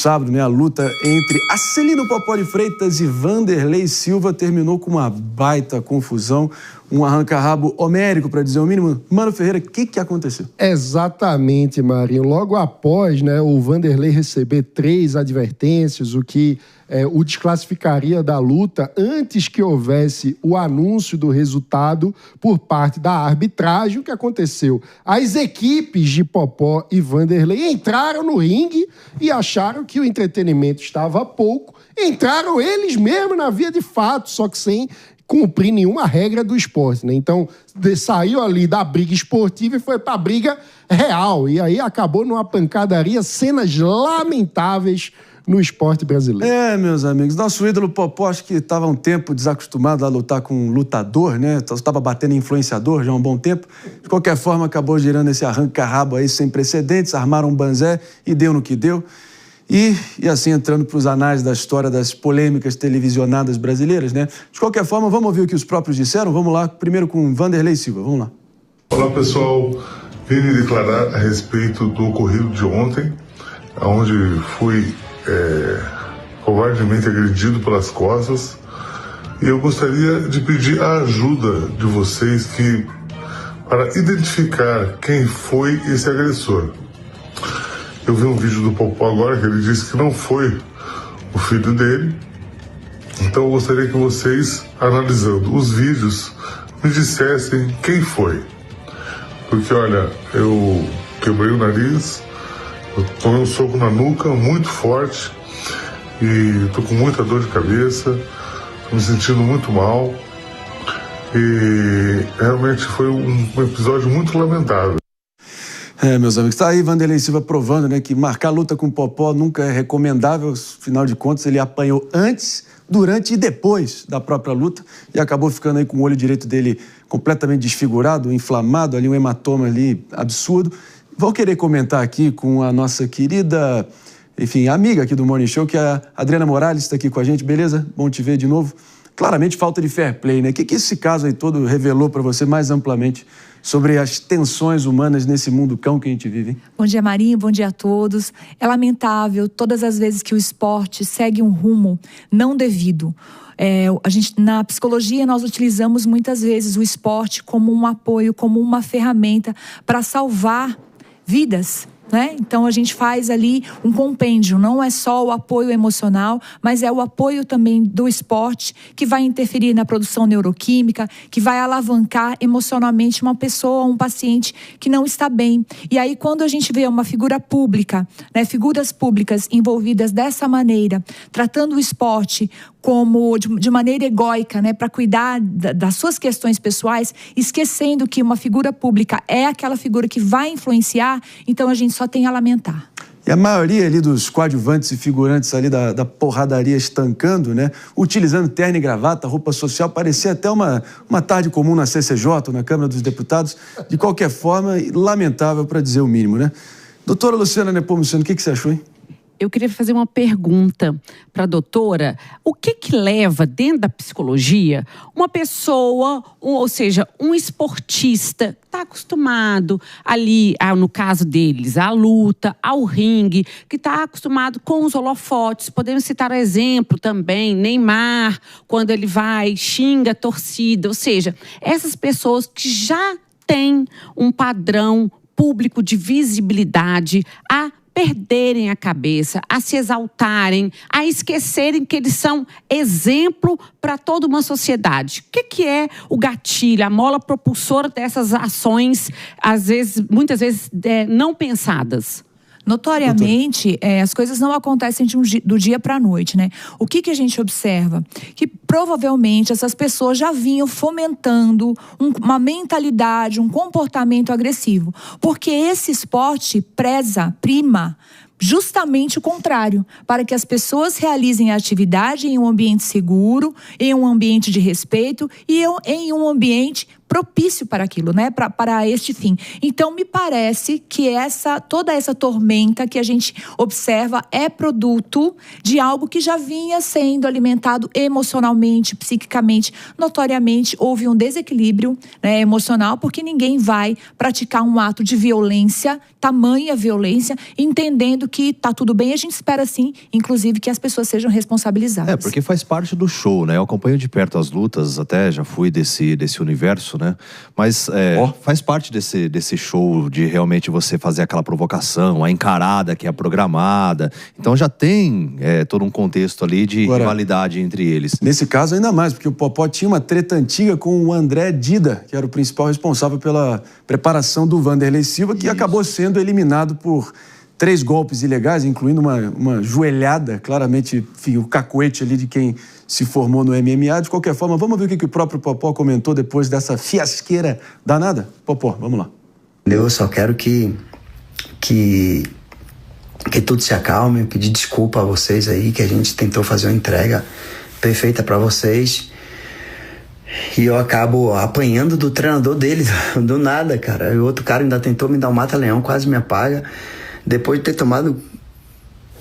sábado, né, a luta entre Acelino Popó de Freitas e Vanderlei Silva terminou com uma baita confusão, um arranca-rabo homérico, para dizer o mínimo. Mano Ferreira, o que aconteceu? Exatamente, Marinho. Logo após, né, o Vanderlei receber 3 advertências, o que o desclassificaria da luta antes que houvesse o anúncio do resultado por parte da arbitragem, o que aconteceu? As equipes de Popó e Vanderlei entraram no ringue e acharam que o entretenimento estava pouco. Entraram eles mesmos na via de fato, só que sem cumprir nenhuma regra do esporte, né? Então, saiu ali da briga esportiva e foi para a briga real. E aí acabou numa pancadaria, cenas lamentáveis no esporte brasileiro. Meus amigos, nosso ídolo Popó, acho que estava um tempo desacostumado a lutar com um lutador, né? Estava batendo em influenciador já há um bom tempo. De qualquer forma, acabou girando esse arranca-rabo aí sem precedentes, armaram um banzé e deu no que deu. E assim, entrando para os anais da história das polêmicas televisionadas brasileiras, né? De qualquer forma, vamos ouvir o que os próprios disseram? Vamos lá, primeiro com Vanderlei Silva, vamos lá. Olá, pessoal. Vim declarar a respeito do ocorrido de ontem, onde fui covardemente agredido pelas costas. E eu gostaria de pedir a ajuda de vocês para identificar quem foi esse agressor. Eu vi um vídeo do Popó agora que ele disse que não foi o filho dele. Então eu gostaria que vocês, analisando os vídeos, me dissessem quem foi. Porque, olha, eu quebrei o nariz, eu tomei um soco na nuca muito forte e tô com muita dor de cabeça, tô me sentindo muito mal. E realmente foi um episódio muito lamentável. Meus amigos, está aí Vanderlei Silva provando, né, que marcar luta com o Popó nunca é recomendável. Afinal de contas, ele apanhou antes, durante e depois da própria luta e acabou ficando aí com o olho direito dele completamente desfigurado, inflamado, ali um hematoma ali absurdo. Vou querer comentar aqui com a nossa querida, enfim, amiga aqui do Morning Show, que é a Adriana Morales, está aqui com a gente, beleza? Bom te ver de novo. Claramente falta de fair play, né? O que esse caso aí todo revelou para você mais amplamente sobre as tensões humanas nesse mundo cão que a gente vive, hein? Bom dia, Marinho, bom dia a todos. É lamentável todas as vezes que o esporte segue um rumo não devido. Na psicologia, nós utilizamos muitas vezes o esporte como um apoio, como uma ferramenta para salvar vidas, né? Então a gente faz ali um compêndio, não é só o apoio emocional, mas é o apoio também do esporte que vai interferir na produção neuroquímica, que vai alavancar emocionalmente uma pessoa, um paciente que não está bem. E aí quando a gente vê uma figura pública, né, figuras públicas envolvidas dessa maneira, tratando o esporte como de maneira egóica, né, para cuidar das suas questões pessoais, esquecendo que uma figura pública é aquela figura que vai influenciar, então a gente só tem a lamentar. E a maioria ali dos coadjuvantes e figurantes ali da porradaria estancando, né, utilizando terno e gravata, roupa social, parecia até uma tarde comum na CCJ, na Câmara dos Deputados. De qualquer forma, lamentável para dizer o mínimo, né? Doutora Luciana Nepomuceno, o que você achou, hein? Eu queria fazer uma pergunta para a doutora. O que leva, dentro da psicologia, uma pessoa, ou seja, um esportista, está acostumado ali, no caso deles, à luta, ao ringue, que está acostumado com os holofotes. Podemos citar o exemplo também, Neymar, quando ele vai, xinga a torcida. Ou seja, essas pessoas que já têm um padrão público de visibilidade, a perderem a cabeça, a se exaltarem, a esquecerem que eles são exemplo para toda uma sociedade. O que é o gatilho, a mola propulsora dessas ações, muitas vezes não pensadas? Notoriamente, as coisas não acontecem do dia para a noite, né? O que a gente observa? Que provavelmente essas pessoas já vinham fomentando uma mentalidade, um comportamento agressivo. Porque esse esporte prima justamente o contrário, para que as pessoas realizem a atividade em um ambiente seguro, em um ambiente de respeito e em um ambiente propício para aquilo, né? Para este fim. Então, me parece que toda essa tormenta que a gente observa é produto de algo que já vinha sendo alimentado emocionalmente, psiquicamente. Notoriamente, houve um desequilíbrio, né, emocional, porque ninguém vai praticar um ato de violência, tamanha violência, entendendo que tá tudo bem. A gente espera, sim, inclusive, que as pessoas sejam responsabilizadas. Porque faz parte do show, né? Eu acompanho de perto as lutas, até já fui desse universo, né? Mas faz parte desse show de realmente você fazer aquela provocação, a encarada que é programada. Então já tem todo um contexto ali de rivalidade entre eles. Nesse caso ainda mais, porque o Popó tinha uma treta antiga com o André Dida, que era o principal responsável pela preparação do Vanderlei Silva, que acabou sendo eliminado por 3 golpes ilegais, incluindo uma joelhada, claramente, enfim, o cacuete ali de quem se formou no MMA. De qualquer forma, vamos ver o que o próprio Popó comentou depois dessa fiasqueira danada? Popó, vamos lá. Eu só quero que tudo se acalme, pedir desculpa a vocês aí, que a gente tentou fazer uma entrega perfeita para vocês. E eu acabo apanhando do treinador dele, do nada, cara. E o outro cara ainda tentou me dar um mata-leão, quase me apaga. Depois de ter tomado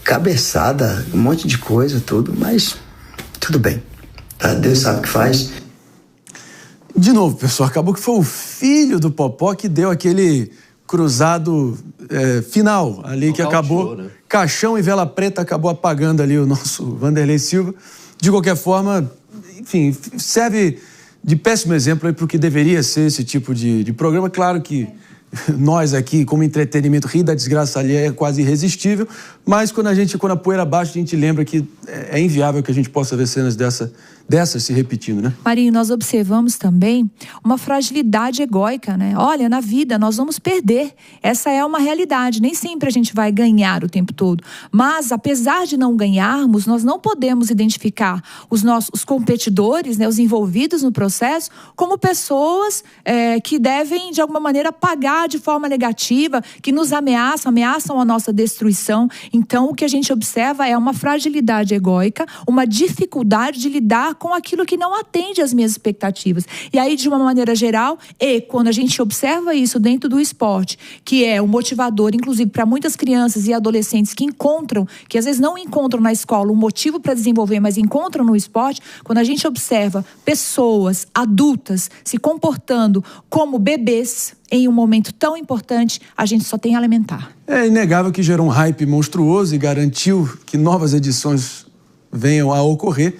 cabeçada, um monte de coisa, tudo. Mas tudo bem, tá? Deus sabe o que faz. De novo, pessoal, acabou que foi o filho do Popó que deu aquele cruzado final ali, que acabou, né? Caixão e vela preta, acabou apagando ali o nosso Vanderlei Silva. De qualquer forma, enfim, serve de péssimo exemplo aí para o que deveria ser esse tipo de programa. Claro que nós aqui, como entretenimento, rir da desgraça ali é quase irresistível, mas quando a poeira baixa, a gente lembra que é inviável que a gente possa ver cenas dessas se repetindo, né? Marinho, nós observamos também uma fragilidade egóica, né? Olha, na vida nós vamos perder. Essa é uma realidade. Nem sempre a gente vai ganhar o tempo todo. Mas, apesar de não ganharmos, nós não podemos identificar os competidores, né, os envolvidos no processo, como pessoas que devem, de alguma maneira, pagar de forma negativa, que nos ameaçam a nossa destruição. Então, o que a gente observa é uma fragilidade egóica, uma dificuldade de lidar com aquilo que não atende às minhas expectativas. E aí, de uma maneira geral, quando a gente observa isso dentro do esporte, que é um motivador, inclusive, para muitas crianças e adolescentes que às vezes não encontram na escola um motivo para desenvolver, mas encontram no esporte, quando a gente observa pessoas adultas se comportando como bebês em um momento tão importante, a gente só tem a lamentar. É inegável que gerou um hype monstruoso e garantiu que novas edições venham a ocorrer.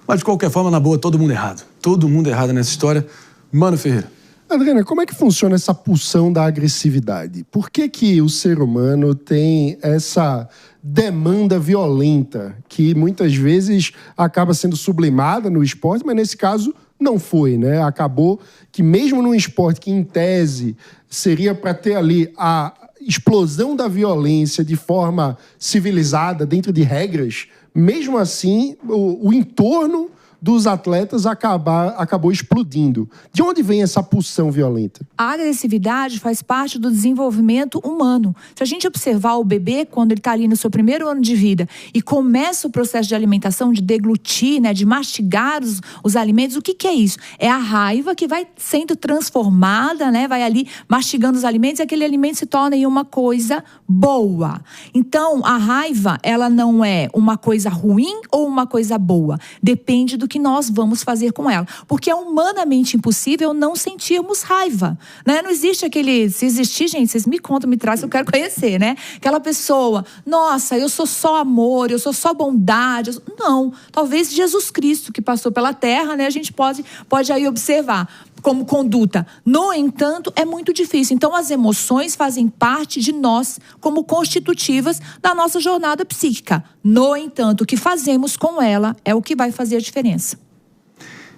Mas, de qualquer forma, na boa, todo mundo errado. Todo mundo errado nessa história. Mano Ferreira. Adriana, como é que funciona essa pulsão da agressividade? Por que o ser humano tem essa demanda violenta que muitas vezes acaba sendo sublimada no esporte, mas nesse caso não foi, né? Acabou que mesmo num esporte que, em tese, seria para ter ali a explosão da violência de forma civilizada, dentro de regras, mesmo assim, o entorno dos atletas acabou explodindo. De onde vem essa pulsão violenta? A agressividade faz parte do desenvolvimento humano. Se a gente observar o bebê, quando ele está ali no seu primeiro ano de vida e começa o processo de alimentação, de deglutir, né, de mastigar os alimentos, o que é isso? É a raiva que vai sendo transformada, né, vai ali mastigando os alimentos e aquele alimento se torna em uma coisa boa. Então, a raiva, ela não é uma coisa ruim ou uma coisa boa. Depende do que nós vamos fazer com ela. Porque é humanamente impossível não sentirmos raiva, né? Não existe aquele... Se existir, gente, vocês me contam, me trazem, eu quero conhecer, né? Aquela pessoa, nossa, eu sou só amor, eu sou só bondade. Não, talvez Jesus Cristo que passou pela terra, né? A gente pode aí observar como conduta. No entanto, é muito difícil. Então, as emoções fazem parte de nós como constitutivas da nossa jornada psíquica. No entanto, o que fazemos com ela é o que vai fazer a diferença.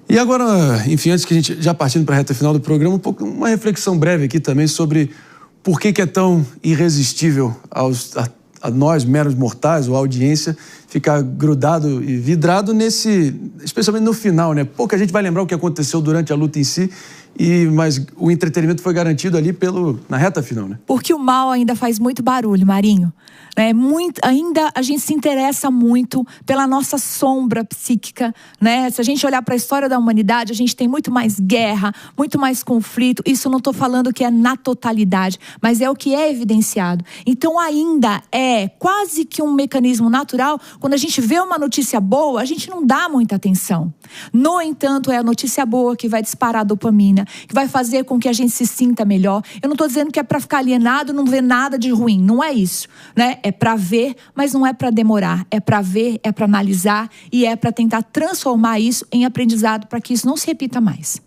E agora, enfim, antes que a gente, já partindo para a reta final do programa, uma reflexão breve aqui também sobre por que é tão irresistível a nós, meros mortais, ou a audiência, ficar grudado e vidrado especialmente no final, né? Pouca gente vai lembrar o que aconteceu durante a luta em si mas o entretenimento foi garantido ali na reta final, né? Porque o mal ainda faz muito barulho, Marinho. Ainda a gente se interessa muito pela nossa sombra psíquica, né? Se a gente olhar para a história da humanidade, a gente tem muito mais guerra, muito mais conflito. Isso não estou falando que é na totalidade, mas é o que é evidenciado. Então ainda é quase que um mecanismo natural. Quando a gente vê uma notícia boa, a gente não dá muita atenção. No entanto, é a notícia boa que vai disparar a dopamina, que vai fazer com que a gente se sinta melhor. Eu não estou dizendo que é para ficar alienado, não ver nada de ruim. Não é isso, né? É para ver, mas não é para demorar. É para ver, é para analisar e é para tentar transformar isso em aprendizado para que isso não se repita mais.